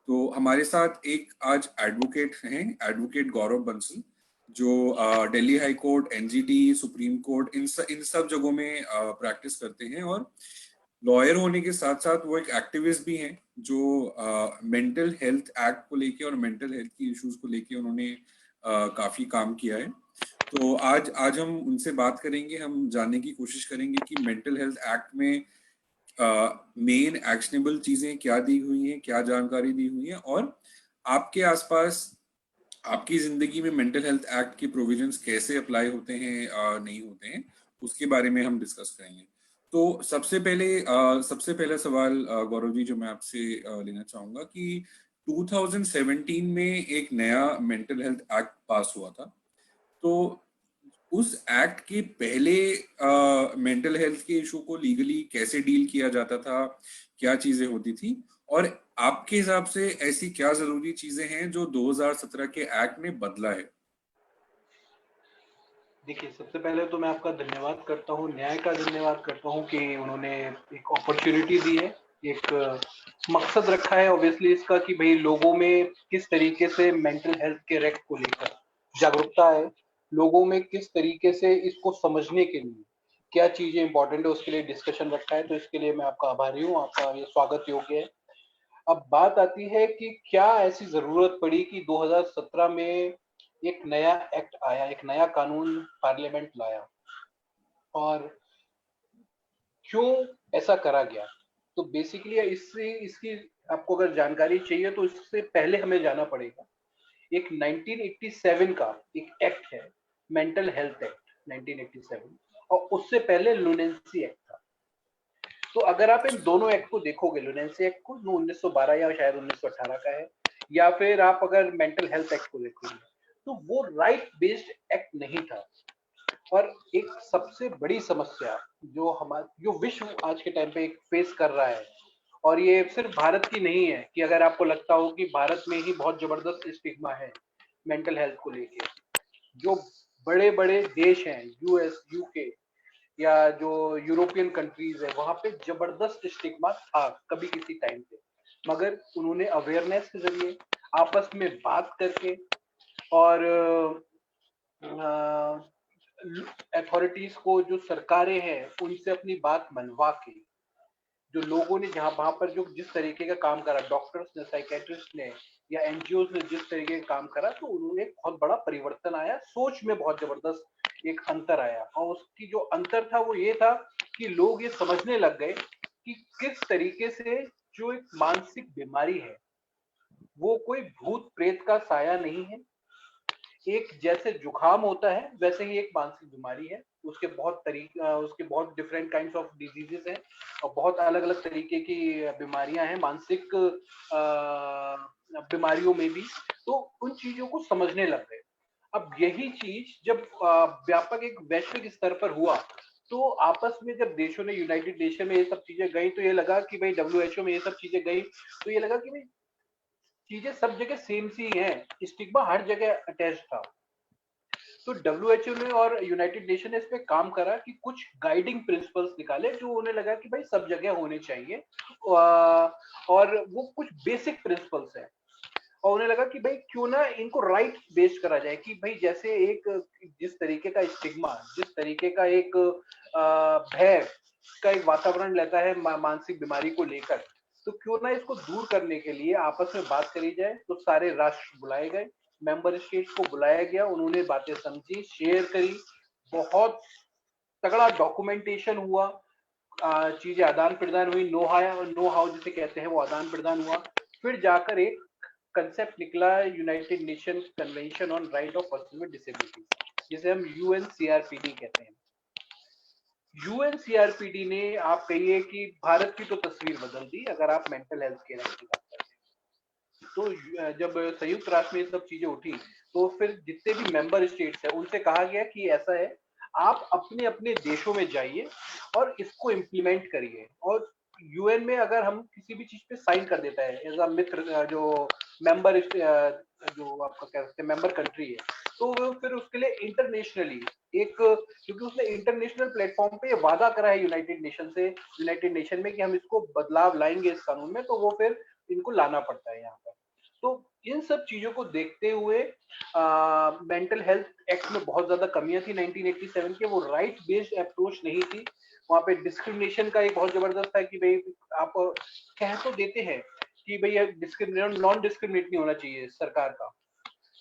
तो हमारे साथ एक आज एडवोकेट हैं, एडवोकेट गौरव बंसल, जो Delhi high court, NGT, supreme court, इन सब जगहों में प्रैक्टिस करते हैं। और लॉयर होने के साथ साथ वो एक एक्टिविस्ट भी हैं, जो मेंटल हेल्थ एक्ट को लेके और मेंटल हेल्थ की इश्यूज को लेके उन्होंने काफी काम किया है। तो आज आज हम उनसे बात करेंगे, हम जानने की कोशिश करेंगे कि मेंटल हेल्थ एक्ट में मेन एक्शनेबल चीजें क्या दी हुई हैं, क्या जानकारी दी हुई है, और आपके आसपास आपकी जिंदगी में मेंटल हेल्थ एक्ट के प्रोविजंस कैसे अप्लाई होते हैं, नहीं होते हैं, उसके बारे में हम डिस्कस करेंगे। तो सबसे पहला सवाल गौरव जी जो मैं आपसे लेना चाहूंगा कि 2017 में एक नया मेंटल हेल्थ एक्ट पास हुआ था। तो उस एक्ट के पहले मेंटल हेल्थ के इशू को लीगली कैसे डील किया जाता था, क्या चीजें होती थी, और आपके हिसाब से ऐसी क्या जरूरी चीजें हैं जो 2017 के एक्ट ने बदला है? देखिए, सबसे पहले तो मैं आपका धन्यवाद करता हूँ, न्याय का धन्यवाद करता हूँ कि उन्होंने एक अपॉर्चुनिटी दी है, एक मकसद रखा है ऑब्वियसली इसका कि भाई लोगों में किस तरीके से मेंटल हेल्थ के रेक्ट को लेकर जागरूकता है, लोगों में किस तरीके से इसको समझने के लिए क्या चीजें इंपॉर्टेंट है, उसके लिए डिस्कशन रखा है। तो इसके लिए मैं आपका आभारी हूँ, आपका ये स्वागत योग्य है। अब बात आती है कि क्या ऐसी जरूरत पड़ी कि 2017 में एक नया एक्ट आया, एक नया कानून पार्लियामेंट लाया, और क्यों ऐसा करा गया। तो बेसिकली इससे इसकी आपको अगर जानकारी चाहिए तो इससे पहले हमें जाना पड़ेगा। एक 1987 का एक एक्ट है, मेंटल हेल्थ एक्ट 1987, और उससे पहले लुनेंसी एक्ट था। तो अगर आप इन दोनों एक्ट को देखोगे, लुनेंसी एक्ट को जो 1912 या शायद 1918 का है, या फिर आप अगर मेंटल हेल्थ एक्ट को देखोगे, तो वो राइट बेस्ड एक्ट नहीं था। और एक सबसे बड़ी समस्या जो विश्व आज के टाइम पे एक फेस कर रहा है, और ये सिर्फ भारत की नहीं है कि अगर आपको लगता हो कि भारत में ही बहुत जबरदस्त स्टिग्मा है मेंटल हेल्थ को लेके, जो बड़े बड़े देश हैं, यूएस, यूके, या जो यूरोपियन कंट्रीज है, वहां पे जबरदस्त स्टिग्मा था कभी किसी टाइम पे। मगर उन्होंने अवेयरनेस के जरिए, आपस में बात करके, और अथॉरिटीज को, जो सरकारें हैं, उनसे अपनी बात मनवा के, जो लोगों ने जहां वहां पर जो जिस तरीके का काम करा, डॉक्टर्स ने, साइकेट्रिस्ट ने, या एनजीओ ने जिस तरीके का काम करा, तो उन्होंने एक बहुत बड़ा परिवर्तन आया, सोच में बहुत जबरदस्त एक अंतर आया। और उसकी जो अंतर था वो ये था कि लोग ये समझने लग गए कि किस तरीके से जो एक मानसिक बीमारी है वो कोई भूत प्रेत का साया नहीं है। एक जैसे जुकाम होता है वैसे ही एक मानसिक बीमारी है, उसके बहुत डिफरेंट काइंड्स ऑफ डिजीजेस हैं, और बहुत अलग अलग तरीके की बीमारियां हैं मानसिक बीमारियों में भी। तो उन चीजों को समझने लग गए। अब यही चीज जब व्यापक एक वैश्विक स्तर पर हुआ, तो आपस में जब देशों ने, यूनाइटेड नेशन में ये सब चीजें गई, तो ये लगा कि भाई डब्ल्यूएचओ में ये सब चीजें गई, तो ये लगा कि भाई चीजें सब जगह सेम सी हैं, स्टिग्मा हर जगह अटैच था। तो डब्ल्यूएचओ ने और यूनाइटेड नेशन ने इस पे काम करा कि कुछ गाइडिंग प्रिंसिपल्स निकाले, जो उन्हें लगा कि भाई सब जगह होने चाहिए, और वो कुछ बेसिक प्रिंसिपल्स हैं। और उन्हें लगा कि भाई क्यों ना इनको राइट बेस्ड करा जाए, कि भाई जैसे एक जिस तरीके का स्टिग्मा, जिस तरीके का एक भय का एक वातावरण रहता है मानसिक बीमारी को लेकर, तो क्यों ना इसको दूर करने के लिए आपस में बात करी जाए। तो सारे राष्ट्र बुलाए गए, मेंबर स्टेट्स को बुलाया गया, उन्होंने बातें समझी, शेयर करी, बहुत तगड़ा डॉक्यूमेंटेशन हुआ, चीजें आदान प्रदान हुई, नो हाउ जिसे कहते हैं वो आदान प्रदान हुआ। फिर जाकर एक कंसेप्ट निकला, United nation convention on right of person with disability, जिसे हम यूएनसीआरपीडी कहते हैं। यूएनसीआरपीडी ने, आप कहिए कि भारत की तो तस्वीर बदल दी अगर आप मेंटल हेल्थ के बात करते हैं। तो जब संयुक्त राष्ट्र में ये सब चीजें उठी, तो फिर जितने भी मेंबर स्टेट्स हैं उनसे कहा गया कि ऐसा है, आप अपने अपने देशों में जाइए और इसको इम्प्लीमेंट करिए। और यूएन में अगर हम किसी भी चीज पे साइन कर देता है एज अ मित्र, जो मेंबर, जो आपका क्या कहते हैं मेंबर कंट्री है, तो वो फिर उसके लिए इंटरनेशनली एक, क्योंकि उसने इंटरनेशनल प्लेटफॉर्म पे वादा करा है यूनाइटेड नेशन से, यूनाइटेड नेशन में, कि हम इसको बदलाव लाएंगे इस कानून में, तो वो फिर इनको लाना पड़ता है यहाँ पर। इन सब चीजों को देखते हुए मेंटल हेल्थ एक्ट में बहुत ज्यादा कमियां थी 1987 के। वो राइट बेस्ड अप्रोच नहीं थी। वहां पे डिस्क्रिमिनेशन का एक बहुत जबरदस्त है कि भाई आप कह तो देते हैं कि भाई डिस्क्रिमिनेट नॉन डिस्क्रिमिनेट नहीं होना चाहिए सरकार का,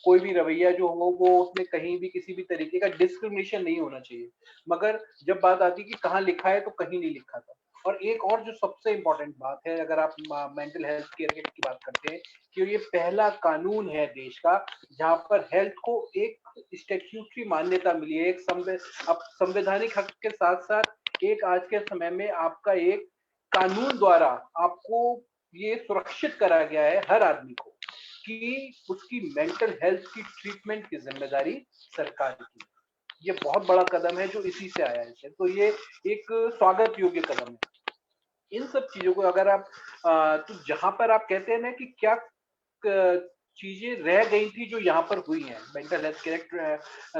कोई भी रवैया जो हो वो उसमें कहीं भी किसी भी तरीके का डिस्क्रिमिनेशन नहीं होना चाहिए, मगर जब बात आती कि कहाँ लिखा है तो कहीं नहीं लिखा था। और एक और जो सबसे इम्पोर्टेंट बात है, अगर आप मेंटल हेल्थ केयर एक्ट की बात करते हैं, कि ये पहला कानून है देश का जहां पर हेल्थ को एक स्टैट्यूटरी मान्यता मिली है, एक संवैधानिक हक के साथ साथ एक आज के समय में आपका एक कानून द्वारा आपको ये सुरक्षित करा गया है हर आदमी को कि उसकी मेंटल हेल्थ की ट्रीटमेंट की जिम्मेदारी सरकार की। ये बहुत बड़ा कदम है जो इसी से आया है, तो ये एक स्वागत योग्य कदम है। इन सब चीजों को अगर आप तो जहां पर आप कहते हैं ना कि क्या चीजें रह गई थी जो यहाँ पर हुई हैं मेंटल हेल्थ केयर एक्ट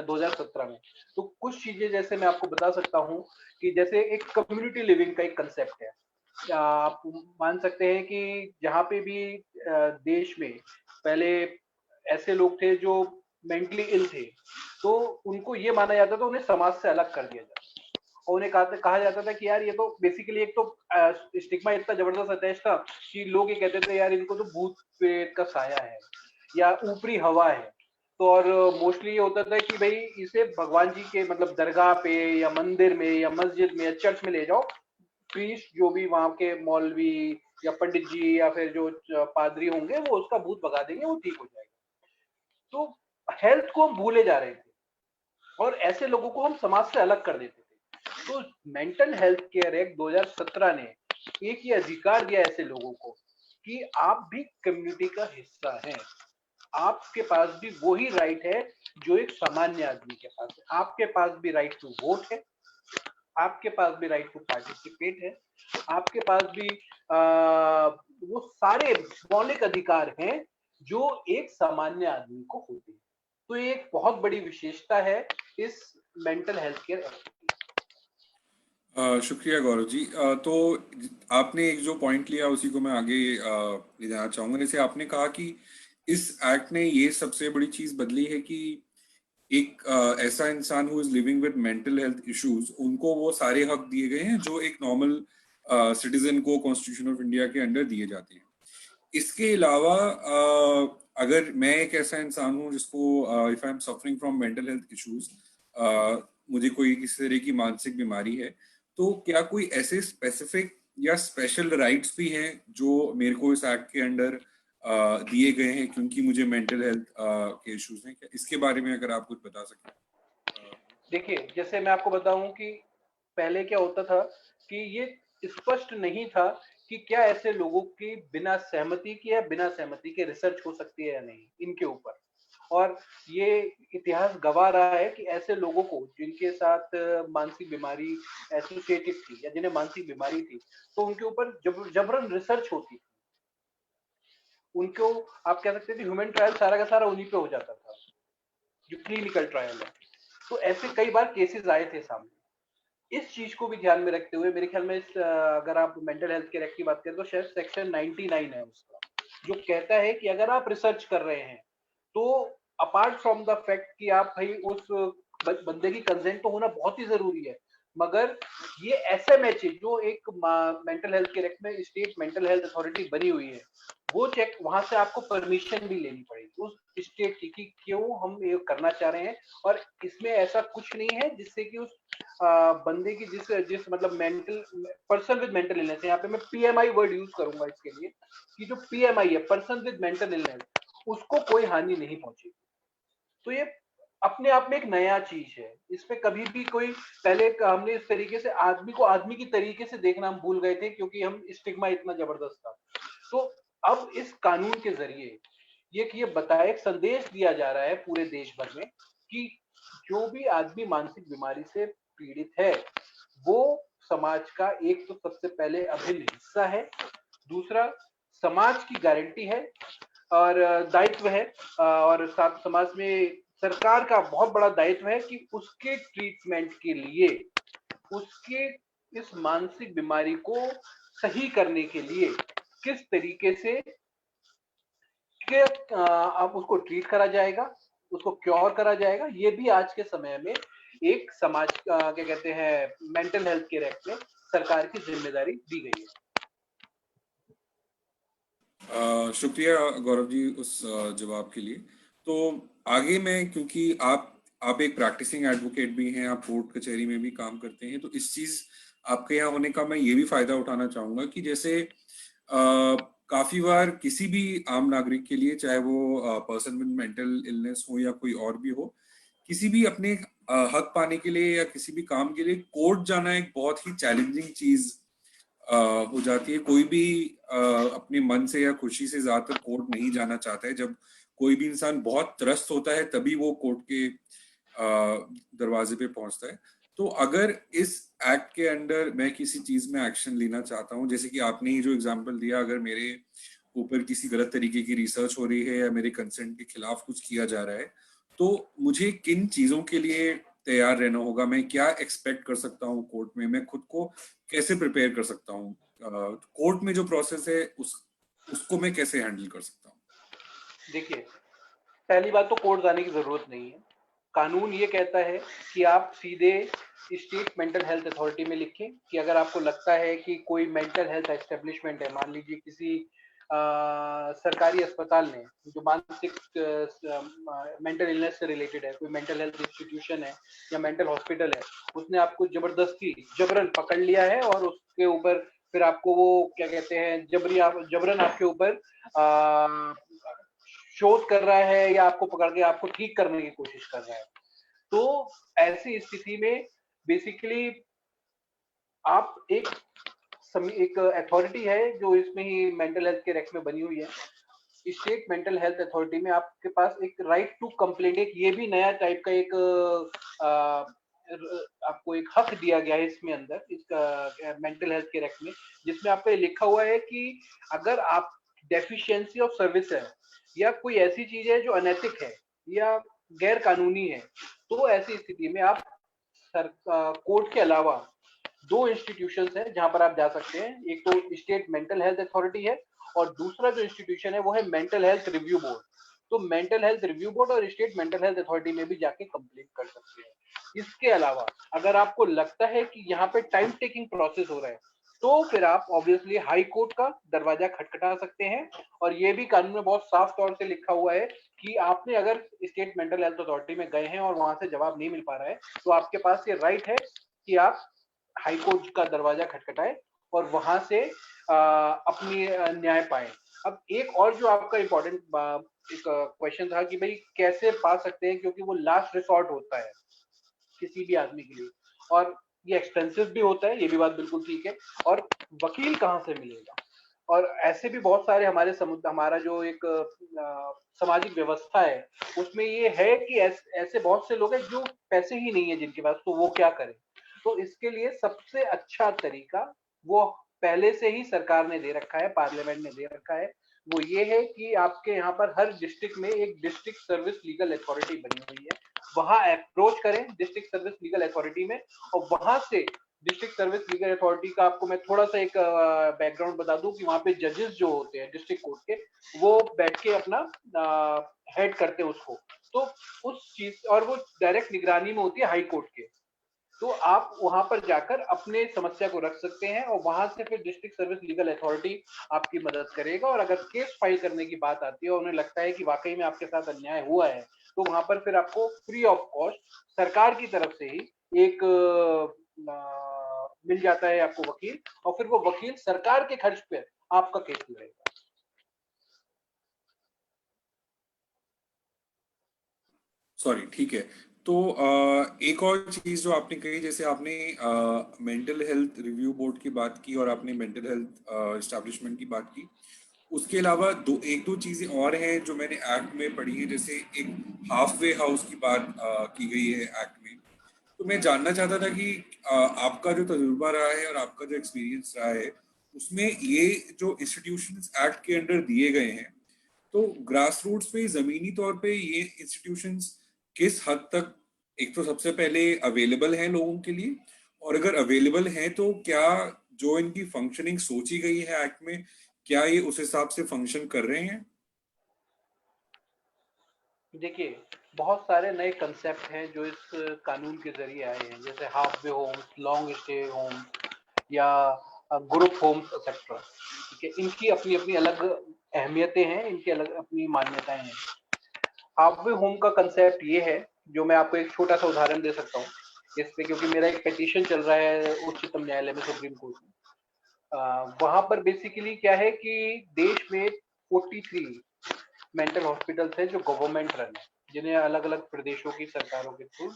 2017 में, तो कुछ चीजें जैसे मैं आपको बता सकता हूँ कि जैसे एक कम्युनिटी लिविंग का एक कंसेप्ट है। आप मान सकते हैं कि जहाँ पे भी देश में पहले ऐसे लोग थे जो मेंटली इल थे, तो उनको ये माना जाता था उन्हें समाज से अलग कर दिया जाता, और उन्हें कहा जाता था कि यार ये तो बेसिकली एक तो स्टिग्मा इतना जबरदस्त अटैच था कि लोग ये कहते थे यार इनको तो भूत प्रेत का साया है या ऊपरी हवा है। तो और मोस्टली ये होता था कि भाई इसे भगवान जी के मतलब दरगाह पे या मंदिर में या मस्जिद में या चर्च में ले जाओ, प्रीस्ट जो भी वहां के मौलवी या पंडित जी या फिर जो पादरी होंगे वो उसका भूत भगा देंगे, वो ठीक हो जाएगा। तो हेल्थ को हम भूले जा रहे थे और ऐसे लोगों को हम समाज से अलग कर देते थे। तो मेंटल हेल्थ केयर एक्ट 2017 ने एक ही अधिकार दिया ऐसे लोगों को कि आप भी कम्युनिटी का हिस्सा हैं, आपके पास भी वही राइट है जो एक सामान्य आदमी के पास है। आपके पास भी राइट टू वोट है, आपके पास भी राइट टू पार्टिसिपेट है, आपके पास भी वो सारे मौलिक अधिकार हैं जो एक सामान्य आदमी को होते हैं। तो ये एक बहुत बड़ी विशेषता है इस मेंटल हेल्थ केयर एक्ट की। शुक्रिया गौरव जी। तो आपने एक जो पॉइंट लिया उसी को मैं आगे ले जाना चाहूंगा। जैसे आपने कहा कि इस एक्ट ने ये सबसे बड़ी चीज बदली है कि एक ऐसा इंसान who is living with mental health issues, उनको वो सारे हक दिए गए हैं जो एक नॉर्मल सिटीजन को कॉन्स्टिट्यूशन ऑफ इंडिया के अंडर दिए जाते हैं। इसके अलावा अगर मैं एक ऐसा इंसान हूँ जिसको if I am suffering from mental health issues, मुझे कोई किसी तरह की मानसिक बीमारी है, तो क्या कोई ऐसे स्पेसिफिक या स्पेशल राइट्स भी हैं जो मेरे को इस एक्ट के अंडर दिए गए हैं क्योंकि मुझे मेंटल हेल्थ के इश्यूज हैं? क्या इसके बारे में अगर आप कुछ बता सकें? देखिए, जैसे मैं आपको बताऊं कि पहले क्या होता था कि ये स्पष्ट नहीं था कि क्या ऐसे लोगों की बिना सहमति के या बिना सहमति के रिसर्च हो सकती है या नहीं इनके ऊपर। और ये इतिहास गवाह रहा है कि ऐसे लोगों को जिनके साथ मानसिक बीमारी एसोसिएटेड थी या जिन्हें मानसिक बीमारी थी, तो उनके ऊपर जबरन रिसर्च होती, उनको आप कह सकते थे ह्यूमन ट्रायल सारा का सारा उन्हीं पे हो जाता था, जो क्लिनिकल ट्रायल है। तो ऐसे कई बार केसेस आए थे सामने। इस चीज को भी ध्यान में रखते हुए मेरे ख्याल में अगर आप मेंटल हेल्थ केयर एक्ट की बात करें तो शायद सेक्शन 99 है उसका, जो कहता है कि अगर आप रिसर्च कर रहे हैं तो अपार्ट फ्रॉम द फैक्ट कि आप भाई उस बंदे की कंसेंट तो होना बहुत ही जरूरी है, मगर ये एसएमएच जो एक मेंटल हेल्थ केयर एक्ट में स्टेट मेंटल हेल्थ अथॉरिटी बनी हुई है, वो चेक वहां से आपको परमिशन भी लेनी पड़ेगी उस स्टेट की कि क्यों हम ये करना चाह रहे हैं। और इसमें ऐसा कुछ नहीं है जिससे कि उस बंदे की जिस जिस मतलब mental person with mental illness, यहाँ पे मैं पीएमआई वर्ड यूज करूंगा इसके लिए, कि जो पीएमआई है पर्सन विद मेंटल इलनेस, उसको कोई हानि नहीं पहुंचेगी। तो ये अपने आप में एक नया चीज है, इसमें कभी भी कोई पहले हमने इस तरीके से आदमी को आदमी की तरीके से देखना हम भूल गए थे क्योंकि हम स्टिग्मा इतना जबरदस्त था। तो अब इस कानून के जरिए ये बताया, एक संदेश दिया जा रहा है पूरे देश भर में कि जो भी आदमी मानसिक बीमारी से पीड़ित है वो समाज का एक तो सबसे पहले अभिन्न हिस्सा है, दूसरा समाज की गारंटी है और दायित्व है, और साथ समाज में सरकार का बहुत बड़ा दायित्व है कि उसके ट्रीटमेंट के लिए, उसके इस मानसिक बीमारी को सही करने के लिए किस आप उसको ट्रीट करा जाएगा, उसको क्योर करा जाएगा। ये भी आज के समय में एक समाज क्या कहते हैं मेंटल हेल्थ केयर एक्ट में सरकार की जिम्मेदारी दी गई है। शुक्रिया गौरव जी उस जवाब के लिए। तो आगे मैं, क्योंकि आप एक प्रैक्टिसिंग एडवोकेट भी हैं, आप कोर्ट कचहरी में भी काम करते हैं, तो इस चीज आपके यहाँ होने का मैं ये भी फायदा उठाना चाहूंगा कि जैसे काफी बार किसी भी आम नागरिक के लिए, चाहे वो पर्सन विद मेंटल इलनेस हो या कोई और भी हो, किसी भी अपने हक पाने के लिए या किसी भी काम के लिए कोर्ट जाना एक बहुत ही चैलेंजिंग चीज हो जाती है। कोई भी अपने मन से या खुशी से ज्यादातर कोर्ट नहीं जाना चाहता है। जब कोई भी इंसान बहुत त्रस्त होता है तभी वो कोर्ट के दरवाजे पे पहुंचता है। तो अगर इस एक्ट के अंडर मैं किसी चीज में एक्शन लेना चाहता हूँ, जैसे कि आपने ही जो एग्जांपल दिया, अगर मेरे ऊपर किसी गलत तरीके की रिसर्च हो रही है या मेरे कंसेंट के खिलाफ कुछ किया जा रहा है, तो मुझे किन चीजों के लिए तैयार रहना होगा? मैं क्या एक्सपेक्ट कर सकता हूँ कोर्ट में? मैं खुद को कैसे प्रिपेयर कर सकता हूँ? कोर्ट में जो प्रोसेस है उसको मैं कैसे हैंडल कर सकता हूँ? देखिए, पहली बात तो कोर्ट जाने की जरूरत नहीं है। कानून ये कहता है कि आप सीधे स्टेट मेंटल हेल्थ अथॉरिटी में लिखें कि अगर आपको लगता है कि कोई मेंटल हेल्थ एस्टेब्लिशमेंट है, मान लीजिए किसी सरकारी अस्पताल ने जो मानसिक मेंटल इलनेस से रिलेटेड है, कोई मेंटल हेल्थ इंस्टीट्यूशन है या मेंटल हॉस्पिटल है, उसने आपको जबरदस्ती जबरन पकड़ लिया है और उसके ऊपर फिर आपको वो क्या कहते हैं जबरन आपके ऊपर शोध कर रहा है या आपको पकड़ के आपको ठीक करने की कोशिश कर रहा है, तो ऐसी स्थिति में बेसिकली आप एक अथॉरिटी है जो इसमें ही मेंटल हेल्थ के एक्ट में बनी हुई है, स्टेट मेंटल हेल्थ अथॉरिटी में आपके पास एक राइट टू कंप्लेंट, एक ये भी नया टाइप का एक आपको एक हक दिया गया है इसमें अंदर इसका मेंटल हेल्थ के एक्ट में, जिसमें आपको लिखा हुआ है कि अगर आप डेफिशिएंसी ऑफ सर्विस है या कोई ऐसी चीज है जो अनैतिक है या गैर कानूनी है, तो ऐसी स्थिति में आप कोर्ट के अलावा दो इंस्टीट्यूशंस हैं जहां पर आप जा सकते हैं। एक तो स्टेट मेंटल हेल्थ अथॉरिटी है और दूसरा जो इंस्टीट्यूशन है वो है मेंटल हेल्थ रिव्यू बोर्ड। तो मेंटल हेल्थ रिव्यू बोर्ड और स्टेट मेंटल हेल्थ अथॉरिटी में भी जाके कंप्लेंट कर सकते हैं। इसके अलावा अगर आपको लगता है कि यहाँ पे टाइम टेकिंग प्रोसेस हो रहा है, तो फिर आप ऑब्वियसली हाई कोर्ट का दरवाजा खटखटा सकते हैं। और ये भी कानून में बहुत साफ तौर से लिखा हुआ है कि आपने अगर स्टेट मेंटल हेल्थ अथॉरिटी में गए हैं और वहां से जवाब नहीं मिल पा रहा है, तो आपके पास ये राइट है कि आप हाई कोर्ट का दरवाजा खटखटाए और वहां से अपनी न्याय पाए। अब एक और जो आपका इम्पोर्टेंट एक क्वेश्चन था कि भाई कैसे पा सकते हैं, क्योंकि वो लास्ट रिसॉर्ट होता है किसी भी आदमी के लिए और ये एक्सपेंसिव भी होता है, ये भी बात बिल्कुल ठीक है। और वकील कहाँ से मिलेगा? और ऐसे भी बहुत सारे हमारा जो एक सामाजिक व्यवस्था है उसमें ये है कि ऐसे बहुत से लोग हैं जो पैसे ही नहीं है जिनके पास, तो वो क्या करें? तो इसके लिए सबसे अच्छा तरीका वो पहले से ही सरकार ने दे रखा है, पार्लियामेंट ने दे रखा है, वो ये है कि आपके यहाँ पर हर डिस्ट्रिक्ट में एक डिस्ट्रिक्ट सर्विस लीगल अथॉरिटी बनी हुई है। वहां अप्रोच करें डिस्ट्रिक्ट सर्विस लीगल अथॉरिटी में, और वहां से डिस्ट्रिक्ट सर्विस लीगल अथॉरिटी का आपको मैं थोड़ा सा एक बैकग्राउंड बता दूं कि वहां पे जजेस जो होते हैं डिस्ट्रिक्ट कोर्ट के, वो बैठ के अपना हेड करते हैं उसको। तो उस चीज और वो डायरेक्ट निगरानी में होती है हाई कोर्ट के। तो आप वहां पर जाकर अपने समस्या को रख सकते हैं और वहां से फिर डिस्ट्रिक्ट सर्विस लीगल अथॉरिटी आपकी मदद करेगा। और अगर केस फाइल करने की बात आती है और उन्हें लगता है कि वाकई में आपके साथ अन्याय हुआ है, तो वहां पर फिर आपको फ्री ऑफ कॉस्ट सरकार की तरफ से ही एक मिल जाता है आपको वकील, और फिर वो वकील सरकार के खर्च पे आपका केस लड़ेगा। सॉरी, ठीक है। तो एक और चीज जो आपने कही, जैसे आपने मेंटल हेल्थ रिव्यू बोर्ड की बात की और आपने मेंटल हेल्थ एस्टैब्लिशमेंट की बात की, उसके अलावा एक दो चीजें और हैं जो मैंने एक्ट में पढ़ी है। जैसे एक हाफ वे हाउस की बात की गई है एक्ट में। तो मैं जानना चाहता था कि आपका जो तजुर्बा रहा है और आपका जो एक्सपीरियंस रहा है, उसमें ये जो इंस्टीट्यूशंस एक्ट के अंडर दिए गए हैं, तो ग्रास रूट्स पे, जमीनी तौर पे ये इंस्टीट्यूशंस किस हद तक, एक तो सबसे पहले अवेलेबल हैं लोगों के लिए, और अगर अवेलेबल हैं तो क्या जो इनकी फंक्शनिंग सोची गई है एक्ट में, क्या ये उस हिसाब से फंक्शन कर रहे हैं? देखिए, बहुत सारे नए कंसेप्ट हैं जो इस कानून के ज़रिए आए हैं, जैसे halfway homes, long stay home या ग्रुप होम्स एक्सेट्रा। ठीक है, इनकी अपनी-अपनी अलग अहमियतें हैं, इनकी अलग अपनी मान्यताएँ हैं। हाफ वे होम का कंसेप्ट ये है, जो मैं आपको एक छोटा-सा उदाहरण दे सकता हूँ इस पे, क्योंकि मेरा एक पिटीशन चल रहा है उच्चतम न्यायालय में, सुप्रीम कोर्ट में। वहाँ पर बेसिकली क्या है कि देश में 43 मेंटल हॉस्पिटल्स हैं जो गवर्नमेंट रन है, जिन्हें अलग-अलग प्रदेशों की सरकारों के थ्रू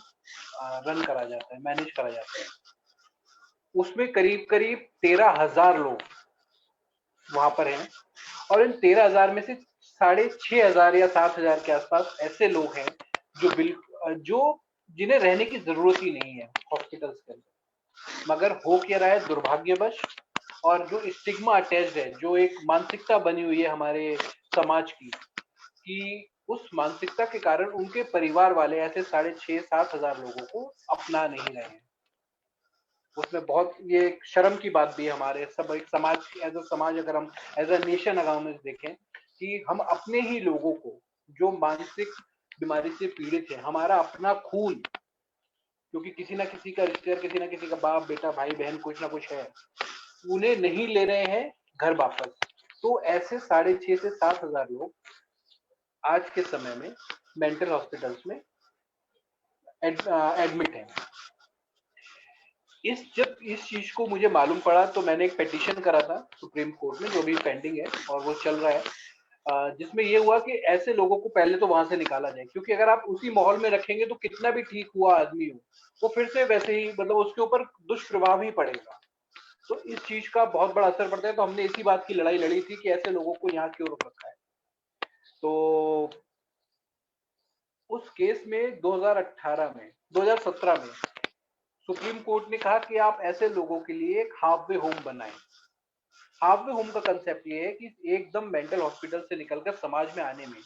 रन करा जाता है, मैनेज करा जाता है। उसमें करीब-करीब 13,000 लोग वहाँ पर हैं और इन 13,000 में से 6,500 या 7,000 के आसपास ऐसे लोग हैं जो जिन्हें रहने की ज़रूरत ही नहीं है हॉस्पिटल्स के अंदर। मगर हो क्या रहा है दुर्भाग्यवश, और जो स्टिग्मा अटैच्ड है, जो एक मानसिकता बनी हुई है हमारे समाज की, कि उस मानसिकता के कारण उनके परिवार वाले ऐसे 6,500-7,000 लोगों को अपना नहीं रहे हैं। उसमें बहुत ये एक शर्म की बात भी है हमारे सब एक समाज, एज अ समाज, अगर हम एज अ नेशन अगर हम देखें कि हम अपने ही लोगों को जो मानसिक बीमारी से पीड़ित है, हमारा अपना खून, क्योंकि किसी ना किसी का रिश्तेदार, किसी ना किसी का बाप बेटा भाई बहन कुछ ना कुछ है, उन्हें नहीं ले रहे हैं घर वापस। तो ऐसे 6,500 से 7,000 लोग आज के समय में मेंटल हॉस्पिटल्स में एडमिट हैं। जब इस चीज को मुझे मालूम पड़ा तो मैंने एक पिटीशन करा था सुप्रीम कोर्ट में, जो भी पेंडिंग है और वो चल रहा है, जिसमें ये हुआ कि ऐसे लोगों को पहले तो वहां से निकाला जाए, क्योंकि अगर आप उसी माहौल में रखेंगे तो कितना भी ठीक हुआ आदमी हो, वो फिर से वैसे ही, मतलब उसके ऊपर दुष्प्रभाव ही पड़ेगा। तो इस चीज का बहुत बड़ा असर पड़ता है। तो हमने इसी बात की लड़ाई लड़ी थी कि ऐसे लोगों को यहाँ क्यों रखा है। तो उस केस में 2017 में सुप्रीम कोर्ट ने कहा कि आप ऐसे लोगों के लिए एक हाफ वे होम बनाएं। हाफ वे होम का कंसेप्ट ये है कि एकदम मेंटल हॉस्पिटल से निकलकर समाज में आने में,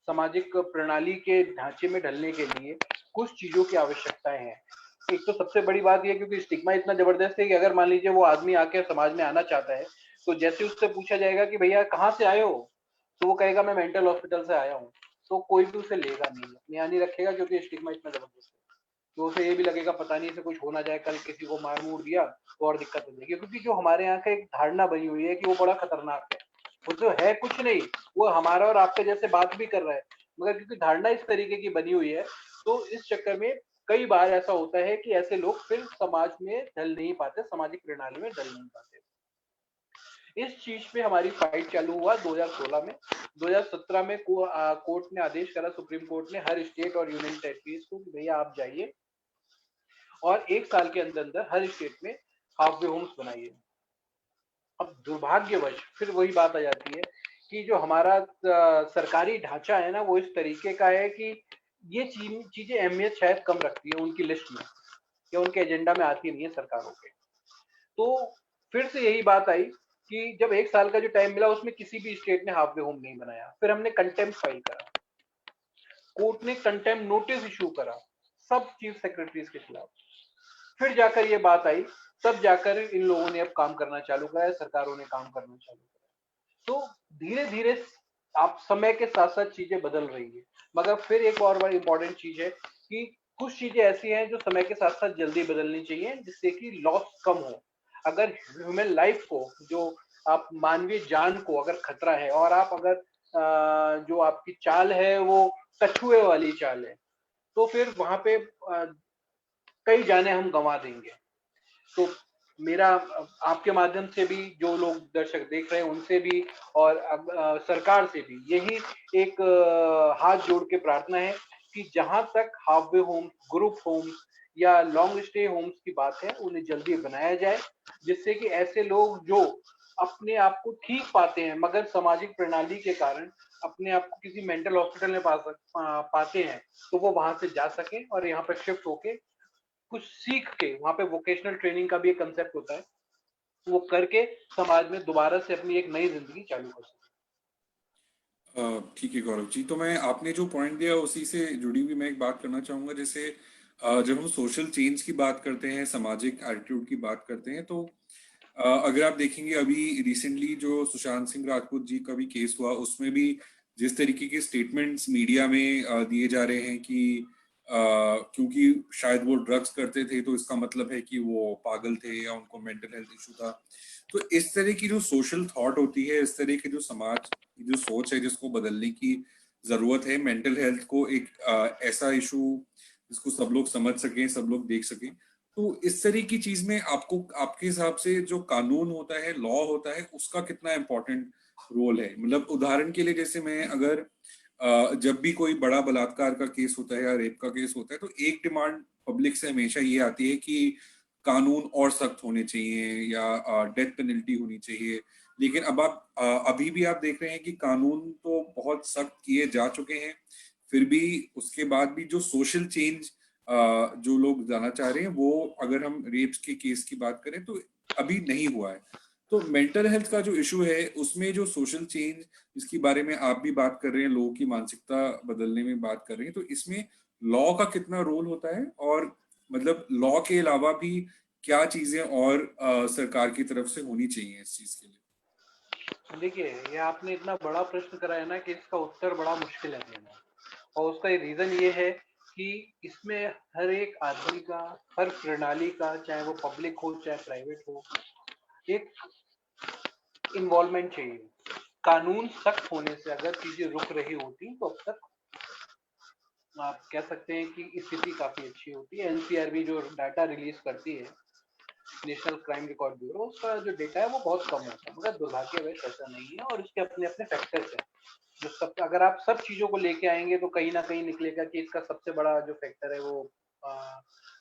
सामाजिक प्रणाली के ढांचे में ढलने के लिए कुछ चीजों की आवश्यकताएं हैं। एक तो सबसे बड़ी बात यह, क्योंकि स्टिग्मा इतना जबरदस्त है कि अगर मान लीजिए वो आदमी आके समाज में आना चाहता है, तो जैसे उससे पूछा जाएगा कि भैया कहाँ से आए हो, तो वो कहेगा मैं मेंटल हॉस्पिटल से आया हूँ, तो कोई भी उसे लेगा नहीं, अपने यहाँ नहीं रखेगा, क्योंकि स्टिग्मा इतना जबरदस्त है। तो उसे ये भी लगेगा पता नहीं इसे कुछ हो ना जाए, कल किसी को मार मूर दिया तो और दिक्कत हो जाएगी, क्योंकि जो हमारे यहाँ का एक धारणा बनी हुई है कि वो बड़ा खतरनाक है, वो जो है कुछ नहीं, वो हमारा और आपके जैसे बात भी कर रहा है, मगर क्योंकि धारणा इस तरीके की बनी हुई है, तो इस चक्कर में कई बार ऐसा होता है कि ऐसे लोग फिर समाज में ढल नहीं पाते, सामाजिक प्रणाली में ढल नहीं पाते। इस चीज पे हमारी फाइट चालू हुआ 2016 में। 2017 में कोर्ट ने आदेश करा, सुप्रीम कोर्ट ने, हर स्टेट और यूनियन टेरिटरीज को कि भैया आप जाइए और 1 साल के अंदर अंदर हर स्टेट में हाफ वे होम्स बनाइए। अब दुर्भाग्यवश फिर वही बात आ जाती है कि जो हमारा सरकारी ढांचा है ना, वो इस तरीके का है कि ये चीजें अहमियत शायद कम रखती है उनकी लिस्ट में, या उनके एजेंडा में आती नहीं है सरकारों के। तो फिर से यही बात आई कि जब 1 साल का जो टाइम मिला, उसमें किसी भी स्टेट ने हाफ वे होम नहीं बनाया। फिर हमने कंटेम्प्ट फाइल करा, कोर्ट ने कंटेम्प्ट नोटिस इशू करा सब चीफ सेक्रेटरीज के खिलाफ। फिर जाकर ये बात आई, तब जाकर इन लोगों ने अब काम करना चालू करा, सरकारों ने काम करना चालू करा। तो धीरे धीरे आप समय के साथ साथ चीजें बदल रही है। मगर फिर एक और बड़ी इंपॉर्टेंट चीज है कि कुछ चीजें ऐसी हैं जो समय के साथ साथ जल्दी बदलनी चाहिए, जिससे कि लॉस कम हो। अगर ह्यूमन लाइफ को, जो आप मानवीय जान को अगर खतरा है, और आप अगर जो आपकी चाल है वो कछुए वाली चाल है, तो फिर वहां पे कई जाने हम गंवा देंगे। तो मेरा आपके माध्यम से भी, जो लोग दर्शक देख रहे हैं उनसे भी, और सरकार से भी यही एक हाथ जोड़ के प्रार्थना है कि जहां तक half way home, group home या लॉन्ग स्टे होम्स की बात है, उन्हें जल्दी बनाया जाए, जिससे कि ऐसे लोग जो अपने आप को ठीक पाते हैं, मगर सामाजिक प्रणाली के कारण अपने आप को किसी मेंटल हॉस्पिटल में पाते हैं, तो वो वहां से जा सकें और यहाँ पर शिफ्ट होके कुछ सीख के, वहां पे वोकेशनल ट्रेनिंग का भी एक कंसेप्ट होता है, वो करके समाज में दोबारा से अपनी एक नई जिंदगी चालू कर सके। ठीक है गौरव जी, तो मैं आपने जो पॉइंट दिया उसी से जुड़ी हुई मैं एक बात करना चाहूंगा। जैसे जब हम सोशल चेंज की बात करते हैं, सामाजिक एटीट्यूड की बात करते हैं, तो अगर आप देखेंगे अभी रिसेंटली जो सुशांत सिंह राजपूत जी का भी केस हुआ, उसमें भी जिस तरीके के स्टेटमेंट्स मीडिया में दिए जा रहे हैं कि क्योंकि शायद वो ड्रग्स करते थे तो इसका मतलब है कि वो पागल थे या उनको मेंटल हेल्थ इशू था। तो इस तरह की जो सोशल थॉट होती है, इस तरह की जो समाज की जो सोच है, जिसको बदलने की जरूरत है। मेंटल हेल्थ को एक ऐसा इशू जिसको सब लोग समझ सकें, सब लोग देख सकें। तो इस तरह की चीज में आपको, आपके हिसाब से जो कानून होता है, लॉ होता है, उसका कितना इम्पोर्टेंट रोल है? मतलब उदाहरण के लिए जैसे मैं अगर जब भी कोई बड़ा बलात्कार का केस होता है या रेप का केस होता है तो एक डिमांड पब्लिक से हमेशा ये आती है कि कानून और सख्त होने चाहिए या डेथ पेनल्टी होनी चाहिए। लेकिन अब आप अभी भी आप देख रहे हैं कि कानून तो बहुत सख्त किए जा चुके हैं, फिर भी उसके बाद भी जो सोशल चेंज जो लोग जाना चाह रहे हैं, वो अगर हम रेप्स के केस की बात करें तो अभी नहीं हुआ है। तो मेंटल हेल्थ का जो इशू है उसमें जो सोशल चेंज जिसके बारे में आप भी बात कर रहे हैं, लोगों की मानसिकता बदलने में बात कर रहे हैं, तो इसमें लॉ का कितना रोल होता है? और मतलब लॉ के अलावा भी क्या चीजें और सरकार की तरफ से होनी चाहिए इस चीज के लिए? देखिए, ये आपने इतना बड़ा प्रश्न कराया ना कि इसका उत्तर बड़ा मुश्किल है देना। और उसका रीजन ये है कि इसमें हर एक आदमी का, हर प्रणाली का, चाहे वो पब्लिक हो चाहे प्राइवेट हो, एक इन्वॉल्वमेंट चाहिए। कानून सख्त होने से अगर चीजें रुक रही होती तो अब तक आप कह सकते हैं कि स्थिति काफी अच्छी होती है। एनसीआरबी जो डाटा रिलीज करती है, नेशनल क्राइम रिकॉर्ड ब्यूरो, उसका जो डेटा है वो बहुत कम होता है, मगर दुर्भाग्यवश ऐसा नहीं है और इसके अपने अपने फैक्टर्स हैं। जो सब, अगर आप सब चीजों को लेके आएंगे तो कहीं ना कहीं निकलेगा कि इसका सबसे बड़ा जो फैक्टर है वो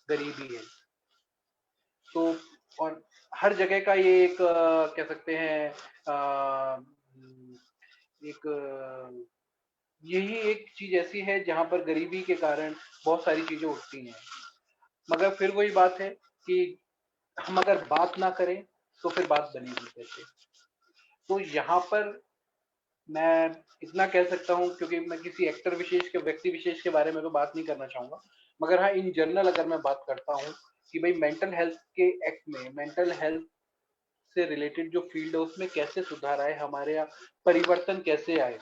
गरीबी है। तो और हर जगह का ये एक कह सकते हैं एक यही एक चीज ऐसी है जहां पर गरीबी के कारण बहुत सारी चीजें उठती हैं। मगर फिर वही बात है कि हम अगर बात ना करें तो फिर बात बनेगी कैसे? तो यहाँ पर मैं इतना कह सकता हूँ, क्योंकि मैं किसी एक्टर विशेष के, व्यक्ति विशेष के बारे में तो बात नहीं करना चाहूंगा, मगर हाँ इन जनरल अगर मैं बात करता हूँ कि भाई मेंटल हेल्थ के एक्ट में मेंटल हेल्थ से रिलेटेड जो फील्ड है उसमें कैसे सुधार आए, हमारे यहाँ परिवर्तन कैसे आए,